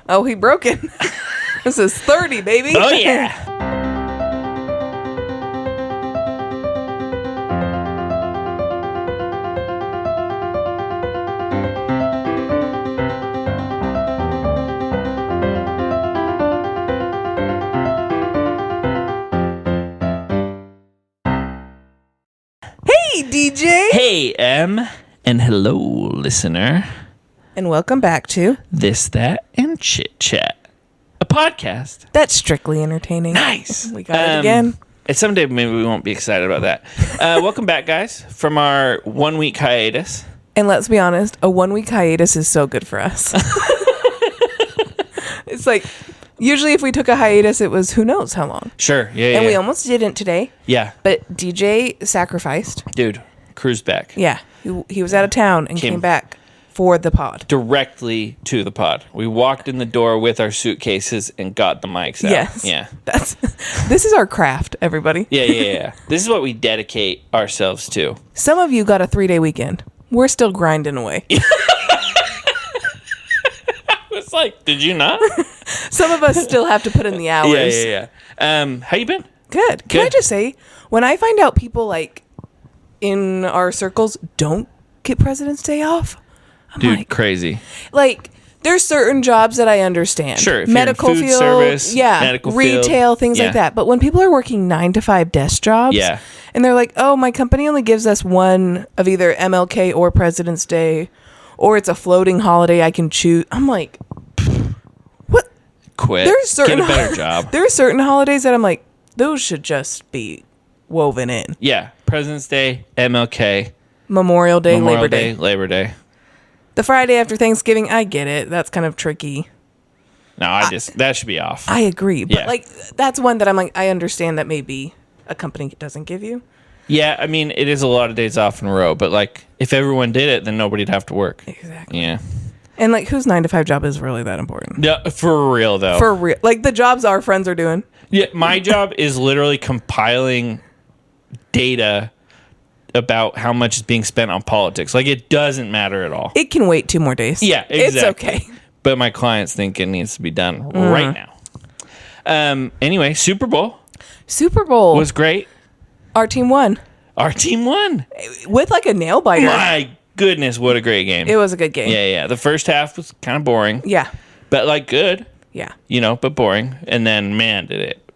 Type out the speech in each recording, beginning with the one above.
Oh, he broke it. This is 30, baby. Oh, yeah. Hey, DJ. Hey, M. And hello, listener. And welcome back to This, That, and Chit Chat. A podcast. That's Strictly Entertaining. Nice. We got it again. And someday maybe we won't be excited about that. Welcome back, guys, from our 1 week hiatus. And let's be honest, a 1 week hiatus is so good for us. It's like, usually if we took a hiatus, it was who knows how long. Sure. Yeah. And we almost didn't today. Yeah. But DJ sacrificed. Dude, cruised back. Yeah. He was out of town and came back for the pod. Directly to the pod. We walked in the door with our suitcases and got the mics out. Yes. Yeah. This is our craft, everybody. Yeah. This is what we dedicate ourselves to. Some of you got a 3-day weekend. We're still grinding away. It's like, did you not? Some of us still have to put in the hours. Yeah. How you been? Good. Can I just say, when I find out people like in our circles don't get President's Day off, I'm Dude, like, crazy. Like, there's certain jobs that I understand. Sure. If Medical you're in food field, service, yeah, medical retail, field, things yeah. like that. But when people are working 9-to-5 desk jobs, Yeah. and they're like, oh, my company only gives us one of either MLK or President's Day, or it's a floating holiday I can choose. I'm like, what? Quit. Get a better job. There are certain holidays that I'm like, those should just be woven in. Yeah. President's Day, MLK, Memorial Day, Memorial Labor Day. Day. The Friday after Thanksgiving, I get it. That's kind of tricky. No, that should be off. I agree. But Yeah. like, that's one that I'm like, I understand that maybe a company doesn't give you. Yeah, I mean, it is a lot of days off in a row, but like, if everyone did it, then nobody'd have to work. Exactly. Yeah. And like, whose 9-to-5 job is really that important? Yeah, for real though. For real. Like, the jobs our friends are doing. Yeah, my job is literally compiling data about how much is being spent on politics. Like, it doesn't matter at all. It can wait 2 more days. Yeah, exactly. It's okay. But my clients think it needs to be done right now. Anyway, Super Bowl Super Bowl. was great. Our team won. Our team won. With like a nail biter. My goodness, what a great game. It was a good game. Yeah. The first half was kind of boring. Yeah. But like good. Yeah. But boring. And then, man, did it.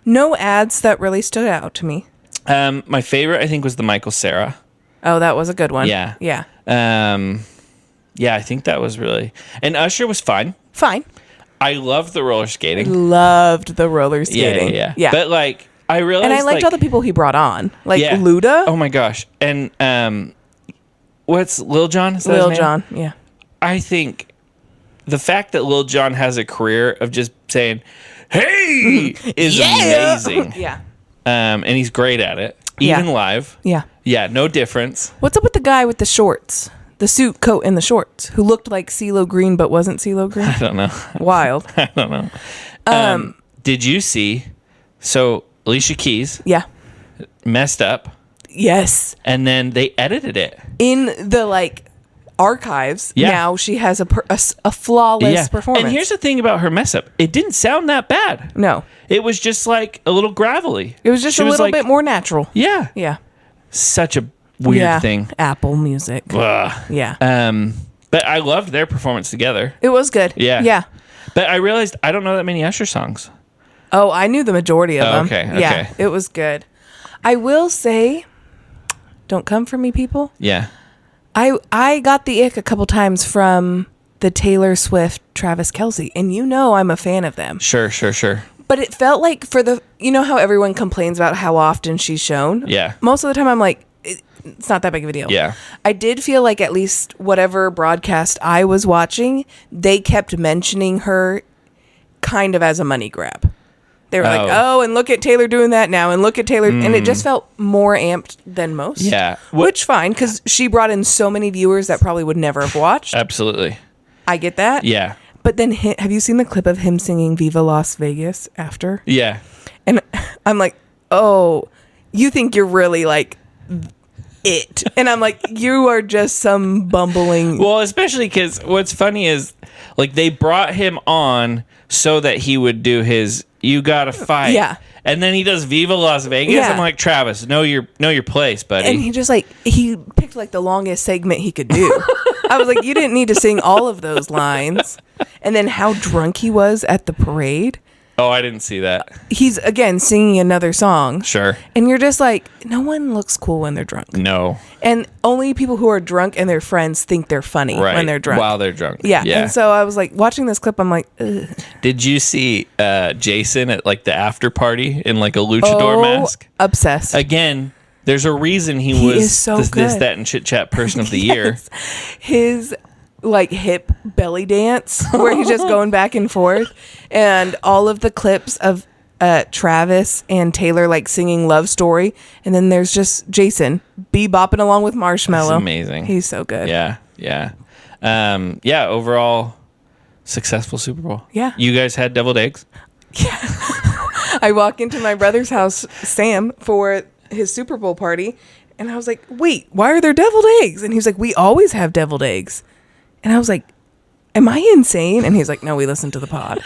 No ads that really stood out to me. My favorite, I think, was the Michael Cera. Oh, that was a good one. Yeah. Yeah. Yeah, I think that was really... And Usher was fine. Fine. I loved the roller skating. Loved the roller skating. Yeah. But, like, I realized... And I liked all the people he brought on. Like, Luda. Oh, my gosh. And what's Lil Jon? Is that Lil his name? Jon, yeah. I think the fact that Lil Jon has a career of just saying, hey, is amazing. Yeah. And he's great at it. Even live. Yeah. Yeah, no difference. What's up with the guy with the shorts? The suit, coat, and the shorts, who looked like CeeLo Green but wasn't CeeLo Green? I don't know. Wild. I don't know. Did you see... So, Alicia Keys messed up. Yes. And then they edited it. In the, like, archives, now she has a flawless performance. And here's the thing about her mess up. It didn't sound that bad. No. It was just, like, a little gravelly. It was just a little bit more natural. Yeah. Yeah. Such a weird thing. Apple Music. Ugh. Yeah. But I loved their performance together. It was good. Yeah. Yeah. But I realized I don't know that many Usher songs. Oh, I knew the majority of them. Okay. Yeah, it was good. I will say, don't come for me, people. Yeah. I got the ick a couple times from the Taylor Swift, Travis Kelce, and I'm a fan of them. Sure. But it felt like how everyone complains about how often she's shown? Yeah. Most of the time I'm like, it's not that big of a deal. Yeah. I did feel like at least whatever broadcast I was watching, they kept mentioning her kind of as a money grab. They were like, oh, and look at Taylor doing that now, and look at Taylor. And it just felt more amped than most. Yeah. Which, fine, because she brought in so many viewers that probably would never have watched. Absolutely. I get that. Yeah. But then, have you seen the clip of him singing Viva Las Vegas after? Yeah. And I'm like, oh, you think you're really like it. And I'm like, you are just some bumbling. Well, especially because what's funny is, like, they brought him on so that he would do his "You Gotta Fight." Yeah. And then he does "Viva Las Vegas." Yeah. I'm like, Travis, know your place, buddy. And he just like, he picked like the longest segment he could do. I was like, you didn't need to sing all of those lines. And then how drunk he was at the parade. Oh, I didn't see that. He's again singing another song. Sure. And you're just like, no one looks cool when they're drunk. No. And only people who are drunk and their friends think they're funny when they're drunk. While they're drunk. Yeah. And so I was like, watching this clip, I'm like, ugh. Did you see Jason at like the after party in like a luchador mask? Obsessed. Again, there's a reason he was is so this, good. that, and chit chat person of the year. His like hip belly dance where he's just going back and forth, and all of the clips of Travis and Taylor like singing Love Story, and then there's just Jason bebopping along with Marshmallow. That's amazing. He's so good. Yeah. Yeah. Overall, successful Super Bowl. Yeah. You guys had deviled eggs? I walk into my brother's house, Sam, for his Super Bowl party, and I was like, wait, why are there deviled eggs? And he was like, we always have deviled eggs. And I was like, am I insane? And he's like, no, we listened to the pod.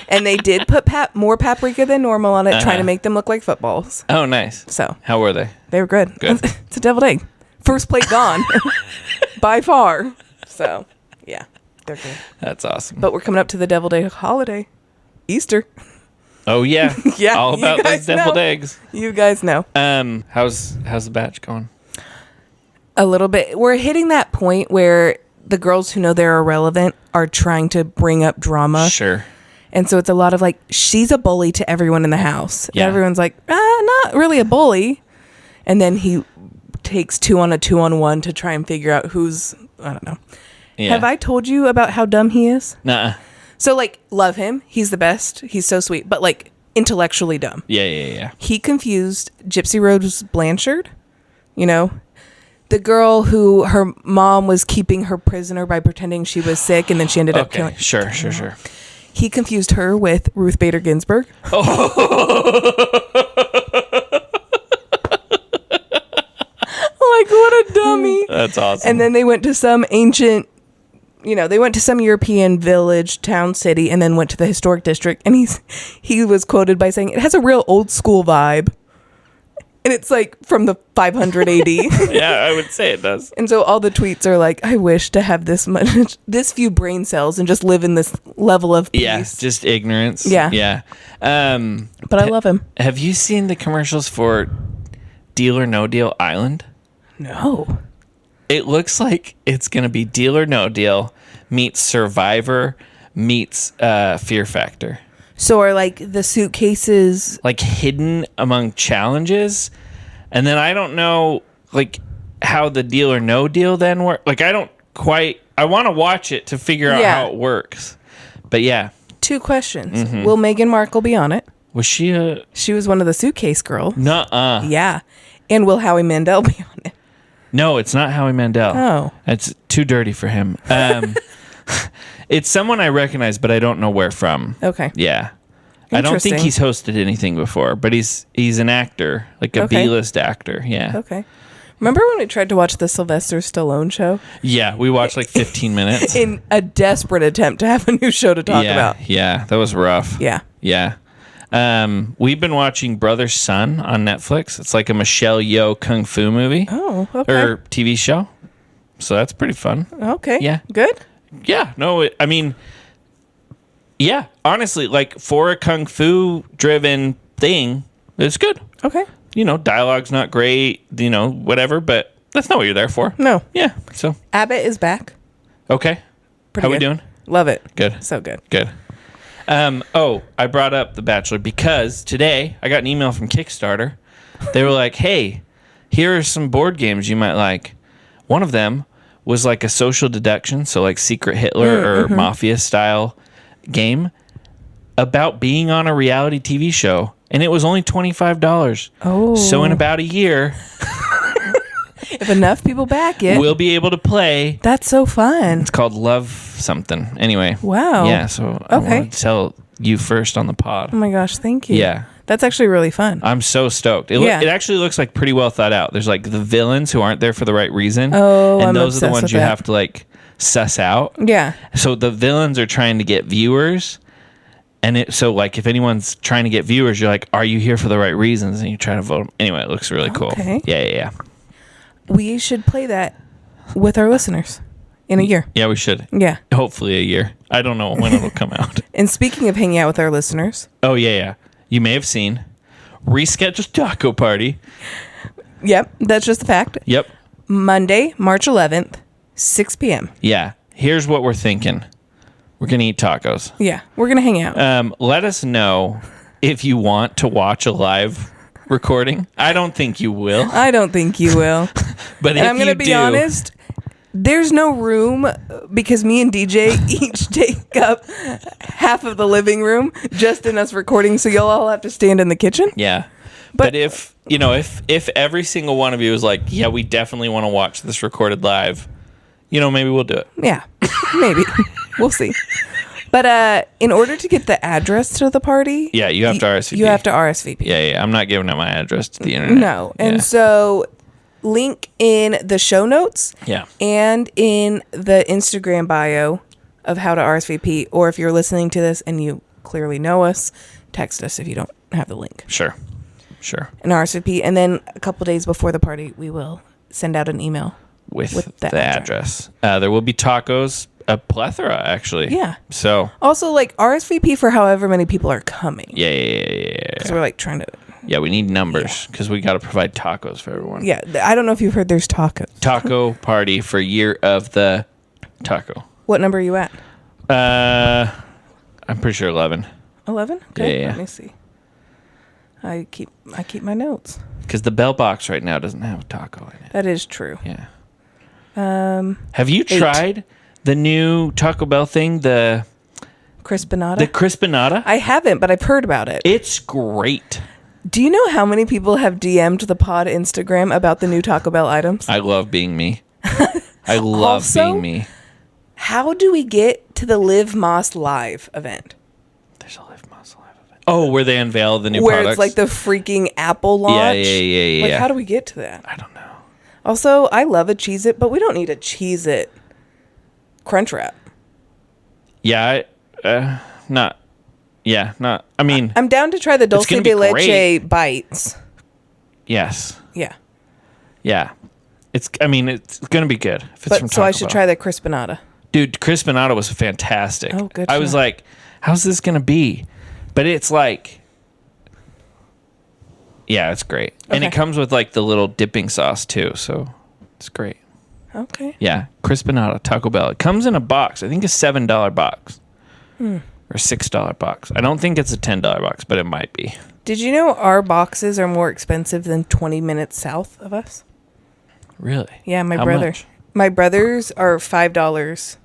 And they did put more paprika than normal on it, trying to make them look like footballs. Oh, nice. So how were they? They were good. It's a deviled egg. First plate gone by far. So yeah, they're good. That's awesome. But we're coming up to the deviled egg holiday, Easter. Oh yeah, Yeah, all you about guys those deviled know. eggs. You guys know. How's the batch going? A little bit. We're hitting that point where the girls who know they're irrelevant are trying to bring up drama. Sure. And so it's a lot of like, she's a bully to everyone in the house. Yeah. And everyone's like, not really a bully. And then he takes 2 on a 2-on-1 to try and figure out who's, I don't know. Yeah. Have I told you about how dumb he is? Nuh-uh. So like, love him. He's the best. He's so sweet. But like, intellectually dumb. Yeah. He confused Gypsy Rose Blanchard, you know, the girl who her mom was keeping her prisoner by pretending she was sick, and then she ended up killing. Sure. He confused her with Ruth Bader Ginsburg. Like, what a dummy. That's awesome. And then they went to some ancient, they went to some European village, town, city, and then went to the historic district. And he was quoted by saying, it has a real old school vibe. And it's like from the 500 AD. Yeah, I would say it does. And so all the tweets are like, I wish to have this few brain cells and just live in this level of peace. Yeah, just ignorance. Yeah. But I love him. Have you seen the commercials for Deal or No Deal Island? No. It looks like it's going to be Deal or No Deal meets Survivor meets Fear Factor. So are like the suitcases Like hidden among challenges, and then I don't know like how the Deal or No Deal then work. Like I want to watch it to figure out how it works. But yeah. 2 questions. Mm-hmm. Will Meghan Markle be on it? Was she She was one of the suitcase girls. Nuh-uh. Yeah. And will Howie Mandel be on it? No, it's not Howie Mandel. Oh. It's too dirty for him. It's someone I recognize, but I don't know where from. Okay. Yeah. I don't think he's hosted anything before, but he's an actor, like a B-list actor. Yeah. Okay. Remember when we tried to watch the Sylvester Stallone show? Yeah, we watched like 15 minutes. In a desperate attempt to have a new show to talk about. Yeah, that was rough. Yeah. Yeah. We've been watching Brother Son on Netflix. It's like a Michelle Yeoh kung fu movie. Oh, okay. Or TV show. So that's pretty fun. Okay. Yeah. Good? Yeah. No, yeah, honestly, like for a kung fu driven thing, it's good. Okay. Dialogue's not great, whatever, but that's not what you're there for. No. Yeah. So Abbott is back. Okay. Pretty How good. we doing? Love it. Good. So good. Good. I brought up The Bachelor because today I got an email from Kickstarter. They were like, hey, here are some board games you might like. One of them was like a social deduction, so like Secret Hitler or Mafia style game about being on a reality TV show, and it was only $25. Oh. So in about a year, if enough people back it, we'll be able to play. That's so fun. It's called Love Something. Anyway. Wow. Yeah, so I wanted to tell you first on the pod. Oh my gosh, thank you. Yeah. That's actually really fun. I'm so stoked. It actually looks like pretty well thought out. There's like the villains who aren't there for the right reason. Oh, and I'm those are the obsessed ones with you that. have to like suss out. Yeah. So the villains are trying to get viewers. And so like if anyone's trying to get viewers, you're like, are you here for the right reasons? And you try to vote them. Anyway, it looks really cool. Yeah. We should play that with our listeners in a year. Yeah, we should. Yeah. Hopefully a year. I don't know when it'll come out. And speaking of hanging out with our listeners. Oh, yeah. You may have seen rescheduled taco party. Yep. That's just a fact. Yep. Monday, March 11th, 6 p.m. Yeah. Here's what we're thinking. We're going to eat tacos. Yeah. We're going to hang out. Let us know if you want to watch a live recording. I don't think you will. I don't think you will. But if I'm going to be honest. There's no room because me and DJ each take up half of the living room just in us recording. So you'll all have to stand in the kitchen. Yeah. But if every single one of you is like, yeah, we definitely want to watch this recorded live, maybe we'll do it. Yeah, maybe. We'll see. But in order to get the address to the party, yeah, you have to RSVP. You have to RSVP. Yeah. I'm not giving out my address to the internet. No. And so link in the show notes. Yeah. And in the Instagram bio of how to RSVP. Or if you're listening to this and you clearly know us, text us if you don't have the link. Sure. An RSVP. And then a couple days before the party, we will send out an email with the address. There will be tacos, a plethora, actually. Yeah. So also, like, RSVP for however many people are coming. Yeah. Because we're like trying to. Yeah, we need numbers because we got to provide tacos for everyone. Yeah, I don't know if you've heard there's tacos. Taco party for year of the taco. What number are you at? I'm pretty sure 11. 11? Okay. Yeah. Let me see. I keep my notes. Because the bell box right now doesn't have a taco in it. That is true. Yeah. Have you tried the new Taco Bell thing? The Crispinata? The Crispinata? I haven't, but I've heard about it. It's great. Do you know how many people have DM'd the pod Instagram about the new Taco Bell items? I love being me. I love being me. How do we get to the Live Moss Live event? There's a Live Moss Live event. Oh, where they unveil the new products? products? Where it's like the freaking Apple launch? Yeah. Like, how do we get to that? I don't know. Also, I love a Cheez-It, but we don't need a Cheez-It Crunch Wrap. Yeah, I mean, I'm down to try the Dulce de Leche great. bites. Yes. Yeah. It's going to be good. If it's from So I Taco should Bell. try the Crispinata. Dude, Crispinata was fantastic. Oh, good. I was like, how's this going to be? But it's like, yeah, it's great. Okay. And it comes with like the little dipping sauce too. So it's great. Okay. Yeah. Crispinata, Taco Bell. It comes in a box. I think a $7 box. Or a $6 box. I don't think it's a $10 box, but it might be. Did you know our boxes are more expensive than 20 minutes south of us? Really? Yeah, How much? My brother's are $5,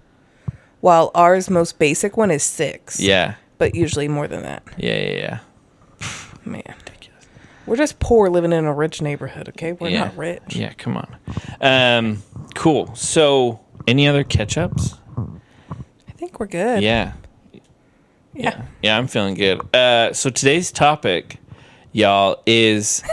while ours most basic one is $6. Yeah. But usually more than that. Yeah. Man. Ridiculous. We're just poor living in a rich neighborhood, okay? We're not rich. Yeah, come on. Cool. So, any other catch-ups? I think we're good. Yeah, I'm feeling good. So today's topic, y'all, is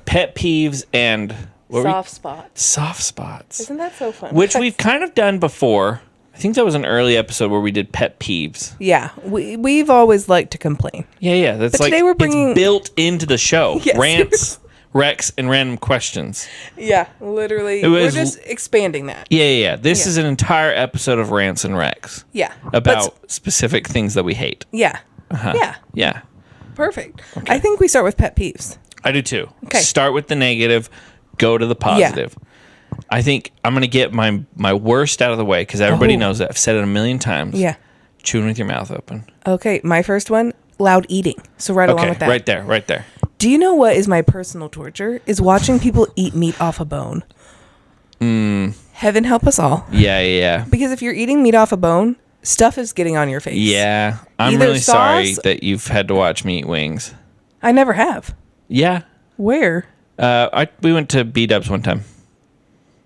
pet peeves and soft spots. Isn't that so fun? Which we've kind of done before. I think that was an early episode where we did pet peeves. Yeah, we've always liked to complain. Yeah. That's but like today we're bringing... it's built into the show. Yes. Rants, Recs, and random questions. Yeah, literally. We're just expanding that. Yeah. This is an entire episode of Rants and Recs. Yeah. About specific things that we hate. Yeah. Uh-huh. Yeah. Perfect. Okay. I think we start with pet peeves. I do too. Okay. Start with the negative, go to the positive. Yeah. I think I'm going to get my worst out of the way because everybody knows that. I've said it a million times. Yeah. Chewing with your mouth open. Okay, my first one, loud eating. So along with that. Right there. Do you know what is my personal torture? Is watching people eat meat off a bone. Heaven help us all. Yeah. Because if you're eating meat off a bone, stuff is getting on your face. Yeah. I'm really sorry that you've had to watch me eat wings. I never have. Yeah. Where? We went to B-Dubs one time.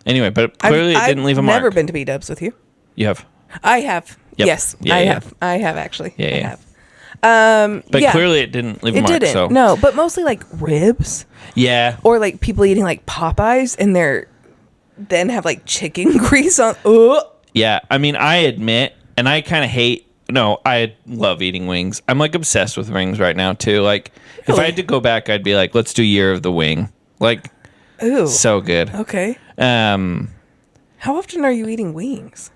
Anyway, but clearly it didn't leave a mark. I've never been to B-Dubs with you. You have? I have. Yep. Yes, Yeah, I yeah. have. I have actually. Yeah, I yeah. have. But yeah. clearly it didn't leave a It mark. didn't. So No, but mostly like ribs yeah. or like people eating like Popeyes and then have like chicken grease on. Ugh. Yeah. I mean, I admit, and I kind of hate. No, I love eating wings. I'm like obsessed with wings right now too. Like, if I had to go back, I'd be like, let's do Year of the Wing. Like, Ooh. so good. Okay. Um, How often are you eating wings?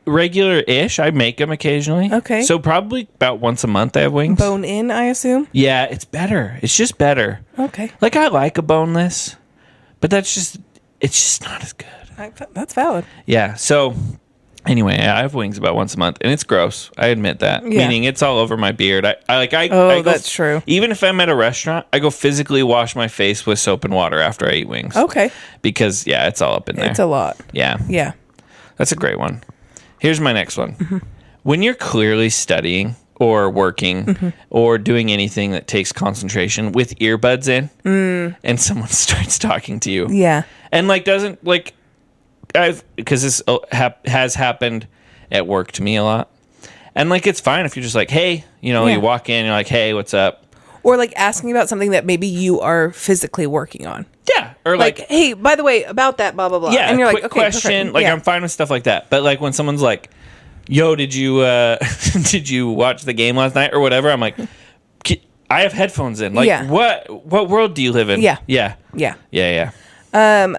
regular-ish. I make them occasionally. Okay. So probably about once a month I have wings. Bone in, I assume? Yeah, it's better. It's just better. Okay. Like, I like a boneless, but it's just not as good. That's valid. Yeah. So anyway, I have wings about once a month, and it's gross. I admit that. Yeah. Meaning it's all over my beard. I Oh, go, that's true. Even if I'm at a restaurant, I go physically wash my face with soap and water after I eat wings. Okay. Because yeah, it's all up in there. It's a lot. Yeah. Yeah. That's a great one. Here's my next one. When you're clearly studying or working or doing anything that takes concentration with earbuds in, and someone starts talking to you, Yeah. and because this has happened at work to me a lot, and it's fine if you're just like, hey, Yeah. you walk in, you're like, hey, what's up? Or like asking about something that maybe you are physically working on. Yeah, or Like, hey, by the way, about that, blah, blah, blah. yeah, And you're like, quick okay, question. perfect. Like, Yeah. I'm fine with stuff like that. But when someone's like, yo, did you did you watch the game last night or whatever? I'm like, I have headphones in. Like, Yeah. what world do you live in? Yeah. Yeah. Yeah. Yeah.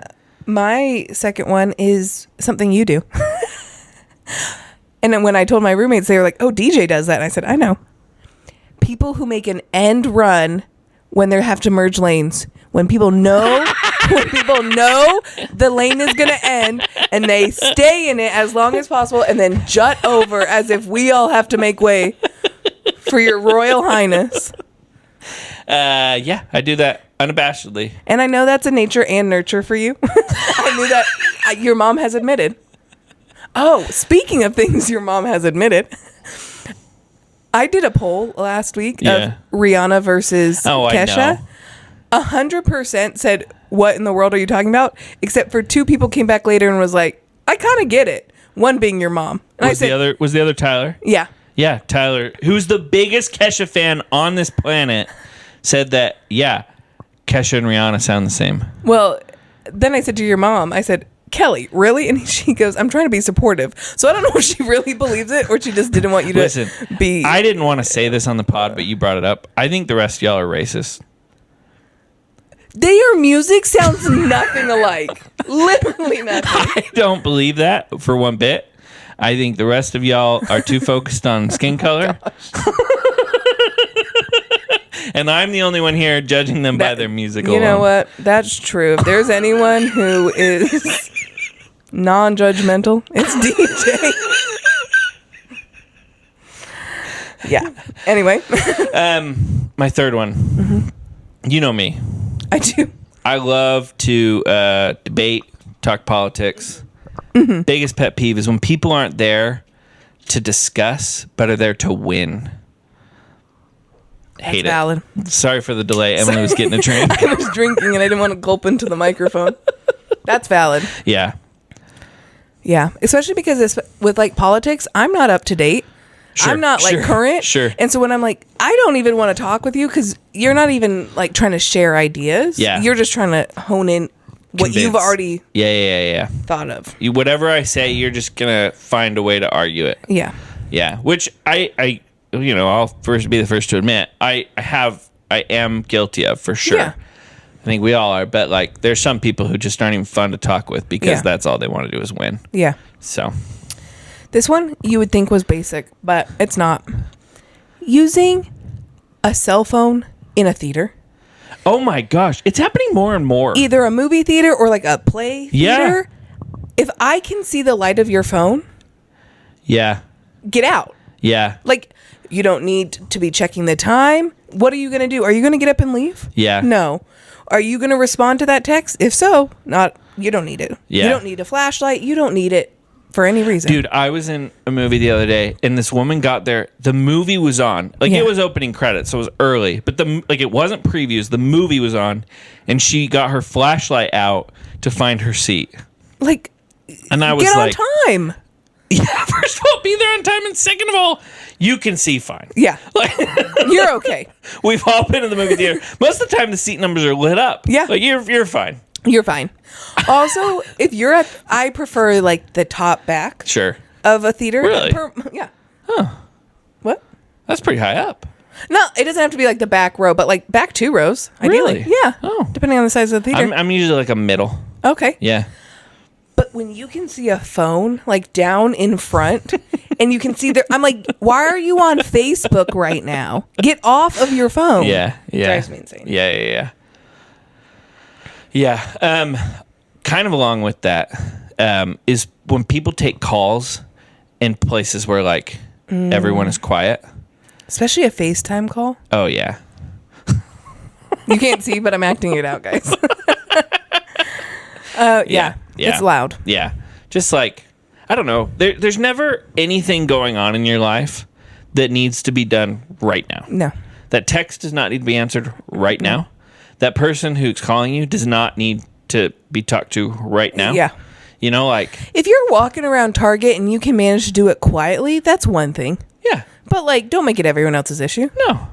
My second one is something you do. And then when I told my roommates, they were like, oh, DJ does that. And I said, I know. People who make an end run when they have to merge lanes. When people know the lane is going to end and they stay in it as long as possible and then jut over as if we all have to make way for your Royal Highness. Yeah, I do that unabashedly. And I know that's a nature and nurture for you. I knew that your mom has admitted. Oh, speaking of things your mom has admitted, I did a poll last week of Rihanna versus Kesha. 100% said, what in the world are you talking about? Except for 2 people came back later and was like, I kind of get it. One being your mom. And Was the other Tyler? Yeah. Yeah, Tyler, who's the biggest Kesha fan on this planet, said that, yeah, Kesha and Rihanna sound the same. Well, then I said to your mom, I said, Kelly, really? And she goes, I'm trying to be supportive. So I don't know if she really believes it or she just didn't want you to Listen, be. I didn't want to say this on the pod, but you brought it up. I think the rest of y'all are racist. Their music sounds nothing alike. Literally nothing. I don't believe that for one bit. I think the rest of y'all are too focused on skin color. And I'm the only one here judging them by their music alone. You know what? That's true. If there's anyone who is non-judgmental, it's DJ. Yeah. Anyway. My third one. You know me. I do. I love to debate, talk politics. Biggest pet peeve is when people aren't there to discuss, but are there to win. Hate That's valid. it. Sorry for the delay. Emily was getting a drink. I was drinking and I didn't want to gulp into the microphone. That's valid. Yeah. Yeah. Especially because with politics, I'm not up to date. Sure, I'm not sure, current. Sure. And so when I'm like, I don't even want to talk with you because you're not even trying to share ideas. Yeah. You're just trying to hone in what you've Convince. already Yeah. thought of. Whatever I say, you're just going to find a way to argue it. Yeah. Yeah. Which I'll be the first to admit, I am guilty of for sure. Yeah. I think we all are, but there's some people who just aren't even fun to talk with because that's all they want to do is win. Yeah. So This one you would think was basic, but it's not. Using a cell phone in a theater. oh my gosh, it's happening more and more. Either a movie theater or a play theater. If I can see the light of your phone, Yeah. get out. Yeah. You don't need to be checking the time. What are you going to do? Are you going to get up and leave? Yeah. No. Are you going to respond to that text? If so, you don't need it. Yeah. You don't need a flashlight. You don't need it for any reason. Dude, I was in a movie the other day, and this woman got there. The movie was on. Yeah. It was opening credits, so it was early. But it wasn't previews. The movie was on, and she got her flashlight out to find her seat. And I was get on like, time. Yeah, first of all, be there on time, and second of all, you can see fine. Yeah. You're okay. We've all been in the movie theater. Most of the time, the seat numbers are lit up. Yeah. Like, you're fine. You're fine. Also, if you're I prefer like the top back Sure. of a theater. Really? Yeah. Huh. What? That's pretty high up. No, it doesn't have to be like the back row, but like back 2 rows. Ideally. Really? Yeah. Oh. Depending on the size of the theater. I'm usually like a middle. Okay. Yeah. But when you can see a phone like down in front and you can see there, I'm like, why are you on Facebook right now? Get off of your phone. Yeah. It drives me insane. Yeah. Kind of along with that is when people take calls in places where like everyone is quiet. Especially a FaceTime call. Oh, yeah. You can't see, but I'm acting it out, guys. Yeah. It's loud. Yeah. Just like, I don't know. There's never anything going on in your life that needs to be done right now. No. That text does not need to be answered right now. That person who's calling you does not need to be talked to right now. Yeah. You know, like... If you're walking around Target and you can manage to do it quietly, that's one thing. Yeah. But, like, don't make it everyone else's issue. No.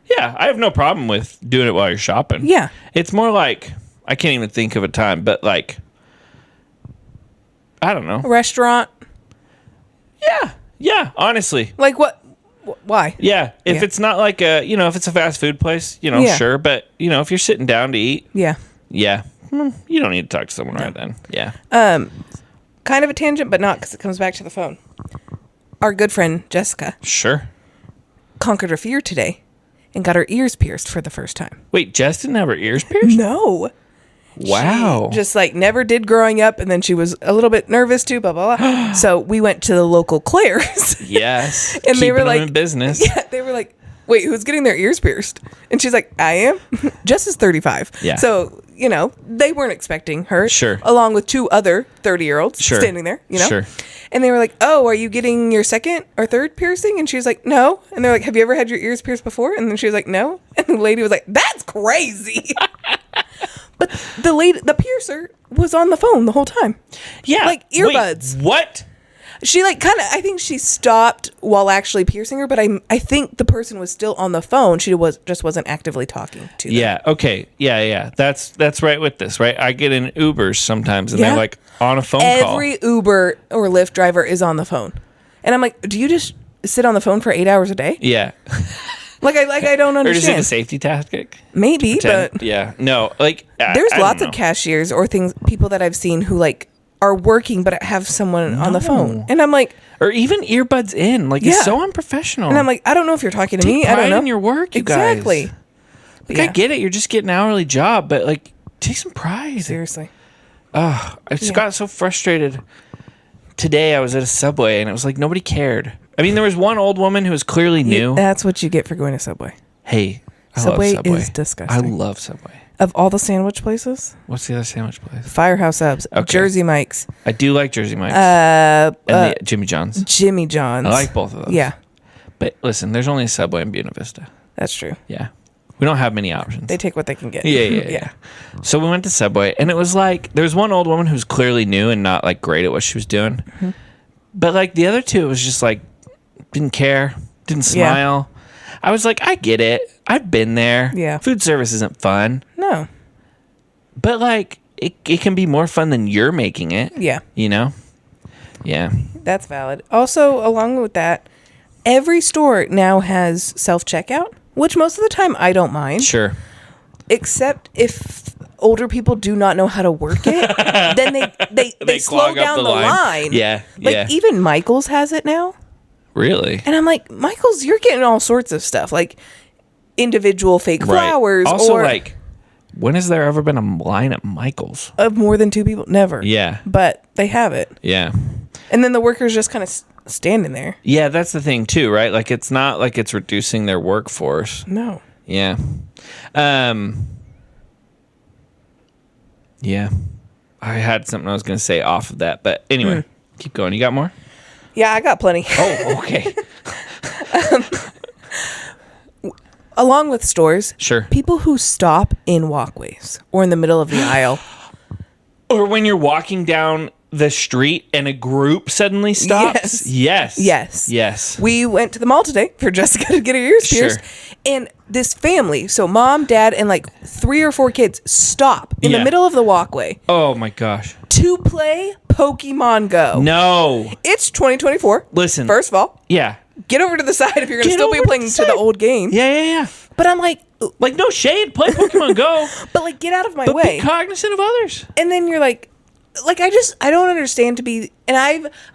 Yeah, I have no problem with doing it while you're shopping. Yeah. It's more like... I can't even think of a time, but, like... I don't know. A restaurant. Yeah, honestly. Like, what? Why? Yeah, if it's not like a... You know, if it's a fast food place, you know, Yeah. sure. But, you know, if you're sitting down to eat... Yeah. Yeah. You don't need to talk to someone right then. Yeah. Kind of a tangent, but not because it comes back to the phone. Our good friend, Jessica, Sure. conquered her fear today and got her ears pierced for the first time. Wait, Jess didn't have her ears pierced? No. Wow. She just like never did growing up, and then she was a little bit nervous too, blah, blah, blah. So we went to the local Claire's. Yes. And they were Keeping them like, in business. Yeah, they were like, wait, who's getting their ears pierced? And she's like, I am. Jess is 35. Yeah. So, you know, they weren't expecting her. Sure. Along with 2 other 30-year-olds Sure. standing there, you know? Sure. And they were like, oh, are you getting your second or third piercing? And she was like, no. And they're like, have you ever had your ears pierced before? And then she was like, no. And the lady was like, that's crazy. But the piercer was on the phone the whole time. Yeah. Like earbuds. Wait, what? She like kind of, I think she stopped while actually piercing her, but I think the person was still on the phone. She just wasn't actively talking to them. Yeah. Okay. Yeah. That's right with this, right? I get in Ubers sometimes and Yeah. they're like on a phone call. Every Uber or Lyft driver is on the phone. And I'm like, do you just sit on the phone for 8 hours a day? Yeah. Like I don't Or is it understand. a safety tactic? Maybe, but Yeah. No, like there's I lots don't of know. cashiers or people that I've seen who like are working but have someone on the phone. And I'm like, Or even earbuds in. Like, Yeah. it's so unprofessional. and I'm like, I don't know if you're talking to me. Take I don't pride know. in your work, you guys. Exactly. Like, I get it. You're just getting an hourly job, but like, take some pride. Seriously. I just got so frustrated. Today I was at a Subway and it was like nobody cared. I mean, there was one old woman who was clearly new. That's what you get for going to Subway. Hey, I Subway love Subway. is disgusting. I love Subway. Of all the sandwich places, What's the other sandwich place? Firehouse Subs, Okay. Jersey Mike's, I do like Jersey Mike's and the Jimmy John's. Jimmy John's. I like both of those. Yeah, But listen, there's only a Subway in Buena Vista. that's true. Yeah. We don't have many options. They take what they can get. Yeah. So we went to Subway, and it was like there was one old woman who was clearly new and not like great at what she was doing. Mm-hmm. But like the other two, it was just like didn't care, didn't Yeah. smile. I was like, I get it. I've been there. Yeah. Food service isn't fun, No. but like it can be more fun than you're making it. Yeah, You know? Yeah. that's valid. Also, along with that, every store now has self-checkout, which most of the time I don't mind. Sure. Except if older people do not know how to work it, then they slow clog up down the the line. line. Yeah. Like Yeah. even Michael's has it now. Really? And I'm like, Michael's, you're getting all sorts of stuff, like individual fake flowers, Also, or like, when has there ever been a line at Michael's? of more than 2 people. Never. Yeah. But they have it, Yeah. and then the workers just kind of standing there. Yeah, that's the thing too, right? Like it's not like it's reducing their workforce. No. Yeah. Yeah. I had something I was going to say off of that, but anyway, keep going. You got more? Yeah, I got plenty. Oh, okay. Along with stores, Sure. people who stop in walkways or in the middle of the aisle. Or when you're walking down the street and a group suddenly stops? Yes. We went to the mall today for Jessica to get her ears pierced. And this family, so mom, dad, and like 3 or 4 kids stop in the middle of the walkway. Oh my gosh. To play Pokemon Go. No. It's 2024. Listen. First of all. Yeah. Get over to the side if you're going to still be playing to the old game. Yeah. But I'm like no shade. Play Pokemon Go. But like, get out of my but way. Be cognizant of others. And then you're like I don't understand to be, and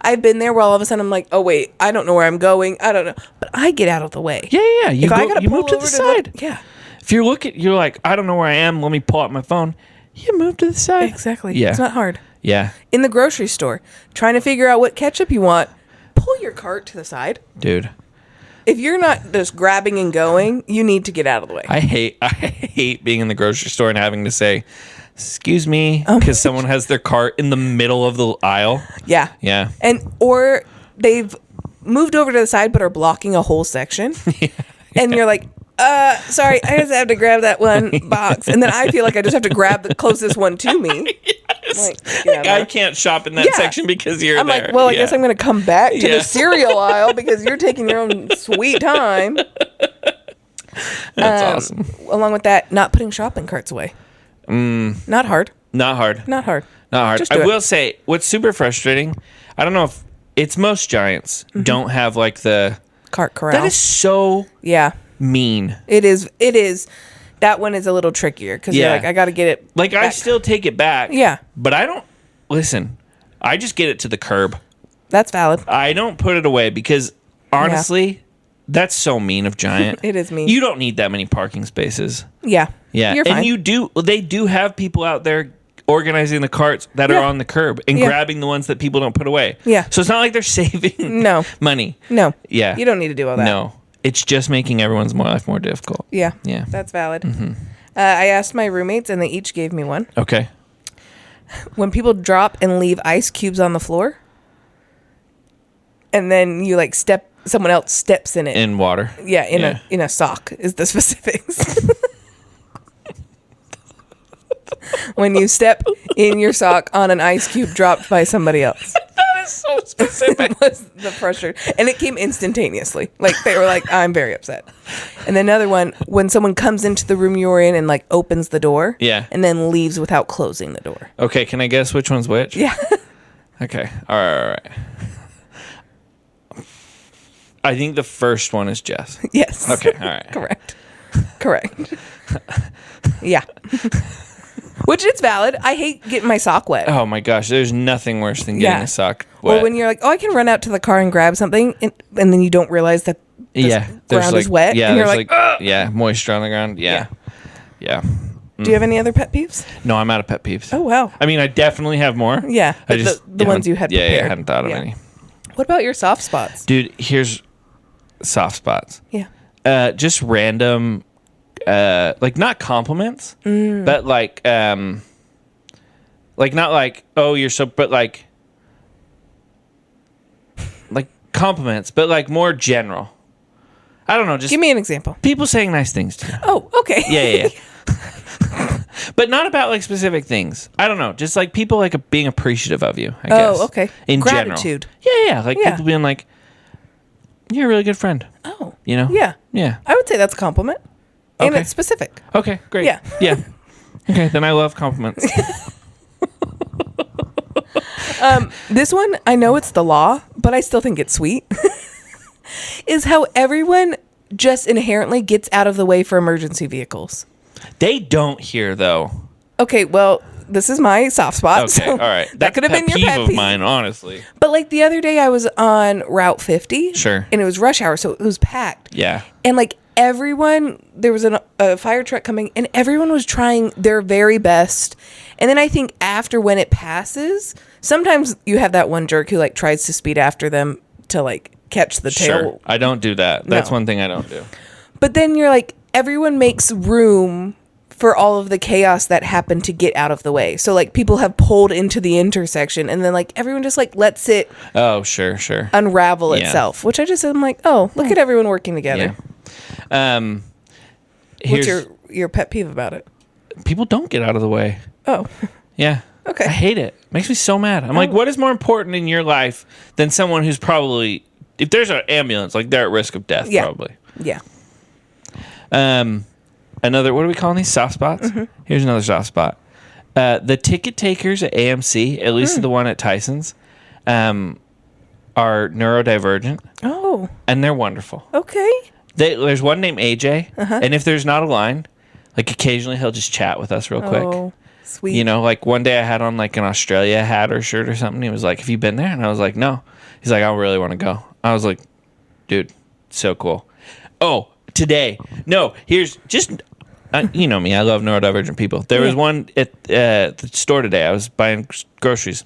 I've been there where all of a sudden I'm like, oh wait, I don't know where I'm going. I don't know. But I get out of the way. Yeah. You move to the side. Yeah. If you're like, I don't know where I am. Let me pull out my phone. You move to the side. Exactly. Yeah. It's not hard. Yeah. In the grocery store, trying to figure out what ketchup you want, pull your cart to the side. Dude. If you're not just grabbing and going, you need to get out of the way. I hate being in the grocery store and having to say, excuse me, because someone has their cart in the middle of the aisle. Yeah. Or they've moved over to the side but are blocking a whole section. And you're like, sorry, I just have to grab that one box. And then I feel like I just have to grab the closest one to me. Yes. Like, I can't shop in that section because you're I'm there. like, well, I guess I'm going to come back to the cereal aisle because you're taking your own sweet time. That's awesome. Along with that, not putting shopping carts away. Not hard. I will say, what's super frustrating, I don't know if it's most Giants don't have like the cart corral. That is so mean. It is. That one is a little trickier because you're like, I got to get it. Like back. I still take it back. Yeah. But I don't listen. I just get it to the curb. That's valid. I don't put it away because honestly, that's so mean of Giant. It is mean. You don't need that many parking spaces. Yeah. You're fine. And they do have people out there organizing the carts that are on the curb and grabbing the ones that people don't put away. Yeah. So it's not like they're saving money. No. Yeah. You don't need to do all that. No. It's just making everyone's life more difficult. Yeah. Yeah. That's valid. Mm-hmm. I asked my roommates and they each gave me one. Okay. When people drop and leave ice cubes on the floor and then you like someone else steps in it. In water. Yeah, in a sock is the specifics. When you step in your sock on an ice cube dropped by somebody else. That is so specific. Was the pressure. And it came instantaneously. Like they were like, I'm very upset. And then another one, when someone comes into the room you're in and like opens the door. Yeah. And then leaves without closing the door. Okay, can I guess which one's which? Yeah. Okay. All right. I think the first one is Jess. Yes. Okay, all right. Correct. Yeah. Which it's valid. I hate getting my sock wet. Oh my gosh, there's nothing worse than getting a sock wet. Or when you're like, I can run out to the car and grab something, and then you don't realize that the ground is wet. Yeah, and you're like moisture on the ground. Yeah. Do you have any other pet peeves? No, I'm out of pet peeves. Oh, wow. I mean, I definitely have more. Yeah, the ones you had prepared. Yeah, I hadn't thought of any. What about your soft spots? Dude, here's soft spots. Yeah. Just random... like not compliments, but like not like, oh, you're so, but like compliments, but like more general. I don't know. Just give me an example. People saying nice things to you. Oh, okay. Yeah. But not about like specific things. I don't know. Just like people like being appreciative of you, I guess. Oh, okay. In Gratitude. General. Yeah. Like people being like, you're a really good friend. Oh. You know? Yeah. Yeah. I would say that's a compliment. And it's specific. Okay, great. Yeah. Yeah. Okay, then I love compliments. This one, I know it's the law, but I still think it's sweet. Is how everyone just inherently gets out of the way for emergency vehicles. They don't hear, though. Okay, well, this is my soft spot. Okay, so all right. That could have been your pet peeve of mine, honestly. But like the other day, I was on Route 50. Sure. And it was rush hour, so it was packed. Yeah. And like everyone, there was a fire truck coming, and everyone was trying their very best. And then I think after when it passes, sometimes you have that one jerk who like tries to speed after them to like catch the tail. Sure. I don't do that. That's one thing I don't do. But then you're like, everyone makes room for all of the chaos that happened to get out of the way. So like people have pulled into the intersection, and then like everyone just like lets it sure unravel itself, which I just am like, oh, look at everyone working together. Yeah. What's your pet peeve about it? People don't get out of the way. Oh. Yeah. Okay. I hate it. Makes me so mad. I'm like, what is more important in your life than someone who's probably, if there's an ambulance, like they're at risk of death, probably. Yeah. Another, what are we calling these? Soft spots? Mm-hmm. Here's another soft spot. The ticket takers at AMC, at least the one at Tyson's, are neurodivergent. Oh. And they're wonderful. Okay. There's one named AJ, and if there's not a line, like occasionally he'll just chat with us real quick. Oh, sweet. You know, like one day I had on like an Australia hat or shirt or something. He was like, have you been there? And I was like, no. He's like, I really want to go. I was like, dude, so cool. Oh, today. No, here's just, you know me. I love neurodivergent people. There was one at the store today. I was buying groceries.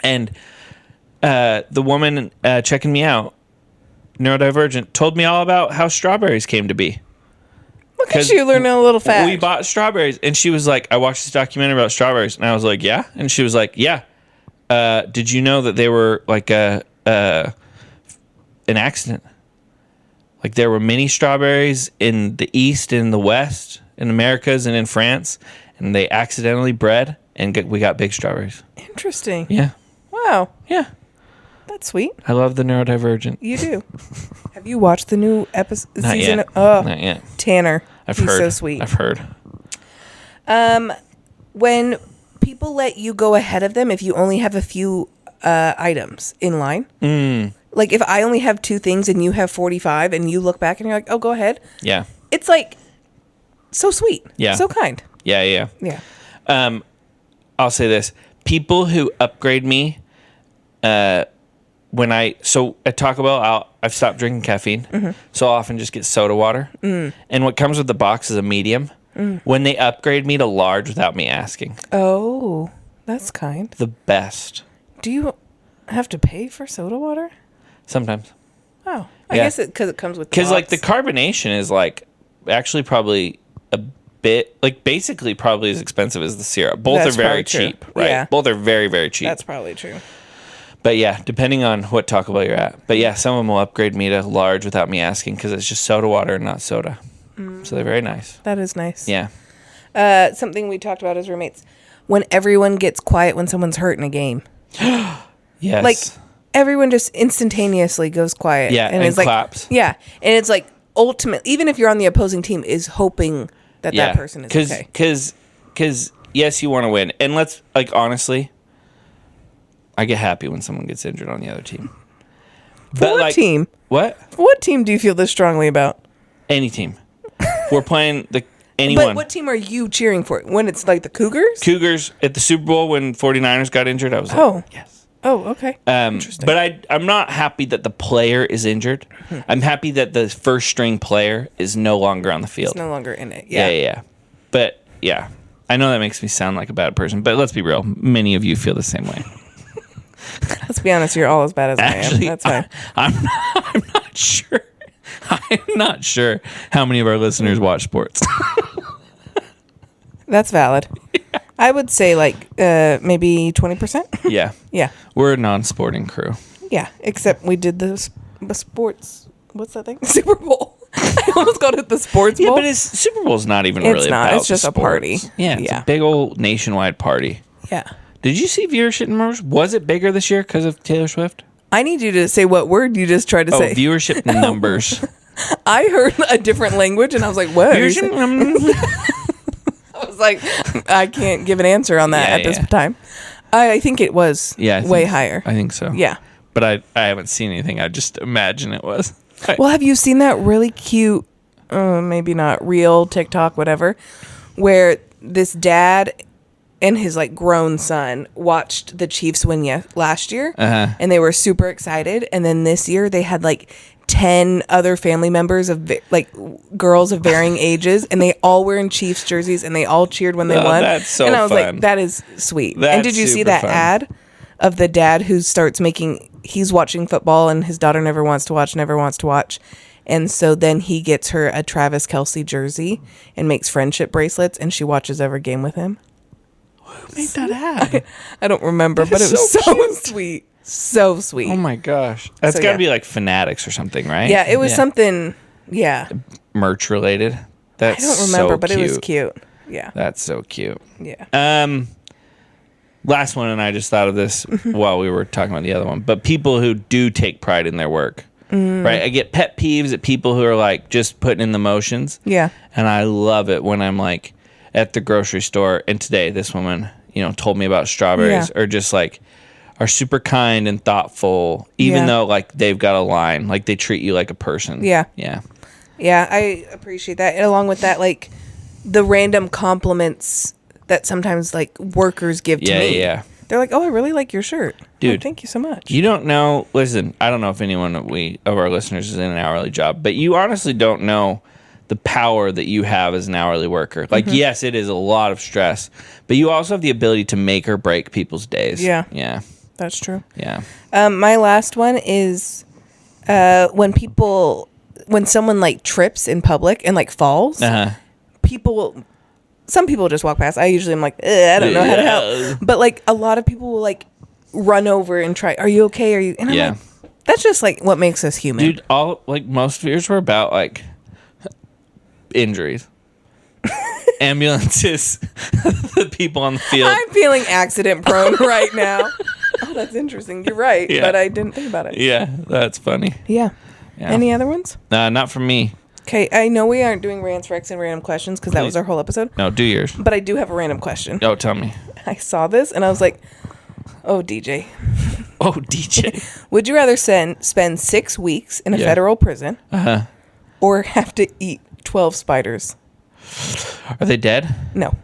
And the woman checking me out, neurodivergent, told me all about how strawberries came to be. Look at you learning a little fact. We bought strawberries, and she was like, I watched this documentary about strawberries, and I was like, yeah? And she was like, yeah. Did you know that they were like an accident? Like there were mini strawberries in the East and the West, in Americas and in France, and they accidentally bred, and we got big strawberries. Interesting. Yeah. Wow. Yeah. That's sweet. I love the neurodivergent. You do. Have you watched the new episode? Not yet. Oh, not yet. Tanner. He's heard. So sweet. I've heard. When people let you go ahead of them, if you only have a few items in line, like if I only have 2 things and you have 45, and you look back and you're like, "Oh, go ahead." Yeah. It's like so sweet. Yeah. So kind. Yeah. Yeah. I'll say this: people who upgrade me, when at Taco Bell, I've stopped drinking caffeine, so I'll often just get soda water. And what comes with the box is a medium. When they upgrade me to large without me asking, Oh, that's kind. the best. Do you have to pay for soda water? Sometimes, Oh, I Yeah. guess because it comes with the because like the box. carbonation is like actually probably a bit like basically probably as expensive as the syrup. Both That's are very probably true. cheap, right? Yeah. Both are very, very cheap. That's probably true. But yeah, depending on what Taco Bell you're at. But yeah, some of them will upgrade me to large without me asking because it's just soda water and not soda. So they're very nice. That is nice. Yeah. Something we talked about as roommates. When everyone gets quiet when someone's hurt in a game. Yes. Like, everyone just instantaneously goes quiet. Yeah, and it's like, claps. Yeah. And it's like, ultimately, even if you're on the opposing team, is hoping that that person is okay. Because, yes, you want to win. And let's, like, honestly, I get happy when someone gets injured on the other team. For what team? What? What team do you feel this strongly about? Any team. We're playing anyone. But what team are you cheering for? When it's like the Cougars? Cougars at the Super Bowl when 49ers got injured, I was like, Oh. yes. Oh, okay. Interesting. But I'm not happy that the player is injured. I'm happy that the first string player is no longer on the field. It's no longer in it. Yeah. But yeah, I know that makes me sound like a bad person, but let's be real. Many of you feel the same way. Let's be honest, you're all as bad as Actually, I am. That's fine. I'm not sure. I'm not sure how many of our listeners watch sports. That's valid. Yeah. I would say like maybe 20%. Yeah. Yeah. We're a non-sporting crew. Yeah, except we did the sports. What's that thing? Super Bowl. I almost called it the sports bowl. Yeah, but Super Bowl's not even It's really not. about It's just the a party. sports. Yeah, it's Yeah. a big old nationwide party. Yeah. Did you see viewership numbers? Was it bigger this year because of Taylor Swift? I need you to say what word you just tried to say. Viewership numbers. I heard a different language and I was like, what? Viewership numbers. I was like, I can't give an answer on that at this time. I think it was way higher. I think so. Yeah. But I haven't seen anything. I just imagine it was. Well, have you seen that really cute, maybe not real TikTok, whatever, where this dad and his like grown son watched the Chiefs win last year, and they were super excited. And then this year they had like 10 other family members of like girls of varying ages, and they all were in Chiefs jerseys, and they all cheered when they won. That's so and I was fun. like, that is sweet. That's and did you see super that fun. ad of the dad who starts he's watching football and his daughter never wants to watch. And so then he gets her a Travis Kelce jersey and makes friendship bracelets, and she watches every game with him. Who made that ad? I don't remember, but it was so sweet. So sweet. Oh my gosh. That's got to be like Fanatics or something, right? Yeah, it was something, merch related. That's I don't remember, so but cute. it was cute. Yeah. That's so cute. Yeah. last one, and I just thought of this while we were talking about the other one, but people who do take pride in their work, right? I get pet peeves at people who are like just putting in the motions. Yeah. And I love it when I'm like at the grocery store, and today this woman, told me about strawberries, or just like are super kind and thoughtful, even though like they've got a line, like they treat you like a person. Yeah. Yeah. Yeah, I appreciate that. And along with that, like the random compliments that sometimes like workers give to me. Yeah. They're like, "Oh, I really like your shirt." Dude, oh, thank you so much. You don't know. Listen, I don't know if anyone of our listeners is in an hourly job, but you honestly don't know the power that you have as an hourly worker. Like, yes, it is a lot of stress, but you also have the ability to make or break people's days. Yeah. Yeah. That's true. Yeah. My last one is when someone like trips in public and like falls, some people just walk past. I usually am like, I don't know how to help. But like a lot of people will like run over and try, "Are you okay? Are you?" And I'm like, that's just like what makes us human. Dude, most fears were about like injuries. Ambulances, the people on the field. I'm feeling accident prone right now. Oh, that's interesting. You're right, but I didn't think about it. Yeah, that's funny. Yeah. Any other ones? Not from me. Okay, I know we aren't doing rants, recs, and random questions because that was our whole episode. No, do yours. But I do have a random question. Oh, tell me. I saw this and I was like, oh, DJ. Oh, DJ. Would you rather spend 6 weeks in a federal prison or have to eat 12 spiders? Are they dead? No.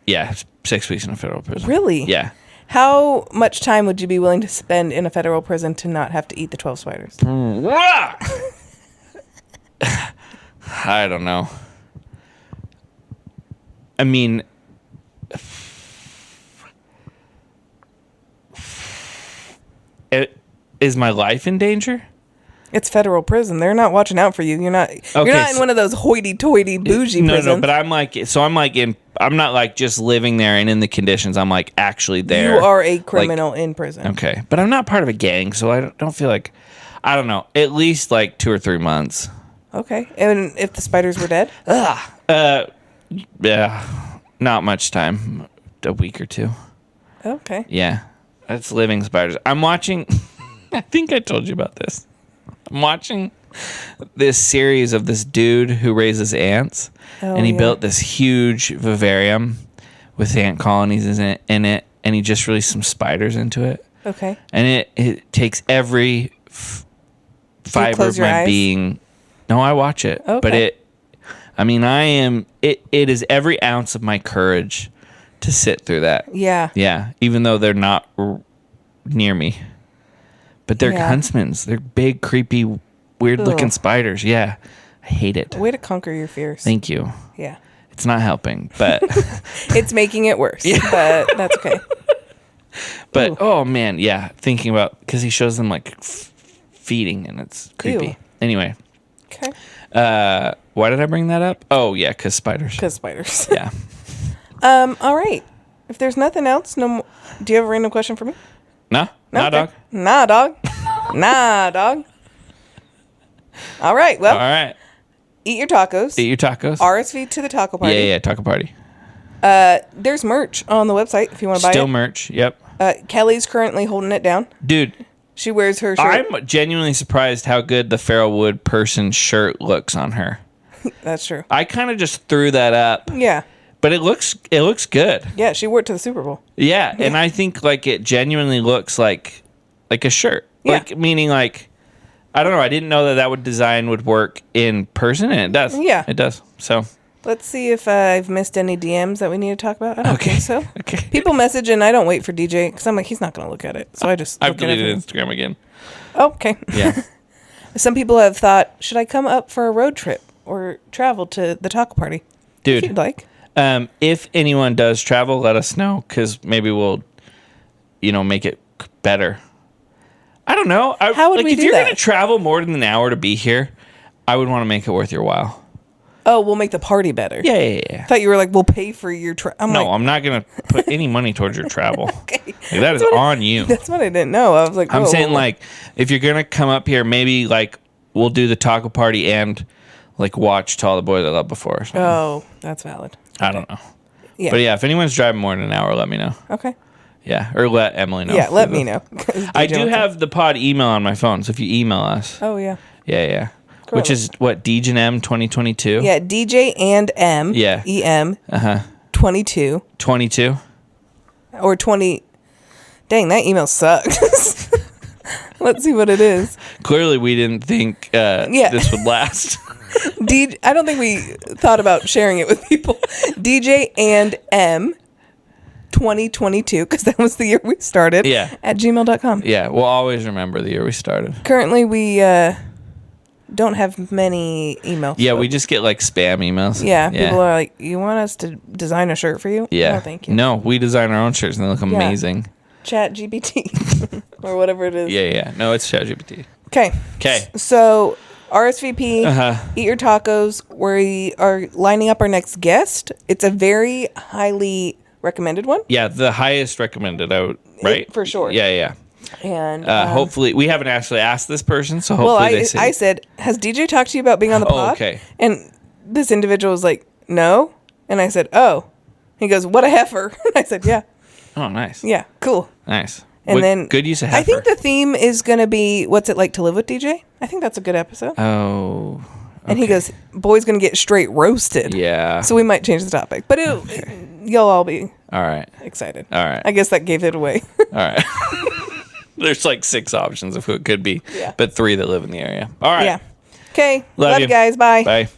Yeah, 6 weeks in a federal prison. Really? Yeah. How much time would you be willing to spend in a federal prison to not have to eat the 12 spiders? I don't know. I mean, is my life in danger? It's federal prison. They're not watching out for you. You're not in one of those hoity-toity bougie prisons. No, but I'm not like just living there and in the conditions. I'm like actually there. You are a criminal in prison. Okay. But I'm not part of a gang, so I don't feel like, I don't know, at least like 2 or 3 months. Okay. And if the spiders were dead? Yeah, not much time. A week or 2. Okay. Yeah. That's living spiders. I'm watching, I think I told you about this. I'm watching this series of this dude who raises ants, and he built this huge vivarium with ant colonies in it, and he just released some spiders into it. Okay. And it takes every fiber of my being. No, I watch it. Okay. But it is every ounce of my courage to sit through that. Yeah. Yeah, even though they're not near me. But they're huntsmans. They're big, creepy, weird-looking spiders. Yeah. I hate it. Way to conquer your fears. Thank you. Yeah. It's not helping, but... It's making it worse, but that's okay. But, oh, man, yeah. Thinking about... Because he shows them, like, feeding, and it's creepy. Ew. Anyway. Okay. Why did I bring that up? Oh, yeah, because spiders. Because spiders. Yeah. All right. If there's nothing else, do you have a random question for me? No? Nah, dog? Nah, dog. Nah, dog. All right. Well, all right. Eat your tacos. Eat your tacos. RSV to the taco party. Yeah, taco party. There's merch on the website if you want to buy it. Still merch, yep. Kelly's currently holding it down. Dude. She wears her shirt. I'm genuinely surprised how good the Farrellwood person shirt looks on her. That's true. I kind of just threw that up. Yeah. But it looks good. Yeah, she wore it to the Super Bowl. Yeah, and I think like it genuinely looks like a shirt. Yeah. Like meaning like I don't know, I didn't know that design would work in person, and it does. Yeah. It does. So let's see if I've missed any DMs that we need to talk about. I don't think so. Okay. People message and I don't wait for DJ because I'm like, he's not going to look at it. So I've deleted Instagram again. Okay. Yeah. Some people have thought, should I come up for a road trip or travel to the taco party? Dude. If you'd like. If anyone does travel, let us know because maybe we'll, make it better. I don't know. How would we do that? If you're going to travel more than an hour to be here, I would want to make it worth your while. Oh, we'll make the party better. Yeah. I thought you were like, we'll pay for your travel. No, I'm not going to put any money towards your travel. Okay. Like, that is on you. That's what I didn't know. I was like, I'm saying like, if you're going to come up here, maybe like we'll do the taco party and like watch To All the Boys I Loved Before or something. Oh, that's valid. I don't know. Yeah. But yeah, if anyone's driving more than an hour, let me know. Okay. Yeah, or let Emily know. Yeah, let me know. I do have the pod email on my phone, so if you email us. Oh, yeah. Yeah. Which is what, DJM 2022? Yeah, DJ and M. Yeah. EM. 22. 22? Or 20. Dang, that email sucks. Let's see what it is. Clearly, we didn't think this would last. I don't think we thought about sharing it with people. DJ and M 2022, because that was the year we started. Yeah. At gmail.com. Yeah, we'll always remember the year we started. Currently, we don't have many emails. Yeah, we just get like spam emails. Yeah, people are like, you want us to design a shirt for you? Yeah. No, thank you. No, we design our own shirts and they look amazing. Chat GPT or whatever it is. Yeah. No, it's ChatGPT. Okay. So RSVP, Eat Your Tacos. We are lining up our next guest. It's a very highly recommended one. Yeah, the highest recommended out, right? For sure. Yeah. And hopefully, we haven't actually asked this person, so hopefully they say. I said, has DJ talked to you about being on the pod? Okay. And this individual was like, no. And I said, oh. He goes, what a heifer. And I said, yeah. Oh, nice. Yeah, cool. Nice. And then good use of heifer. I think the theme is going to be, what's it like to live with DJ? I think that's a good episode. Oh. Okay. And he goes, boy's going to get straight roasted. Yeah. So we might change the topic. But you'll all be excited. All right. I guess that gave it away. All right. There's like 6 options of who it could be, but 3 that live in the area. All right. Yeah. Okay. Love Love you guys. Bye. Bye.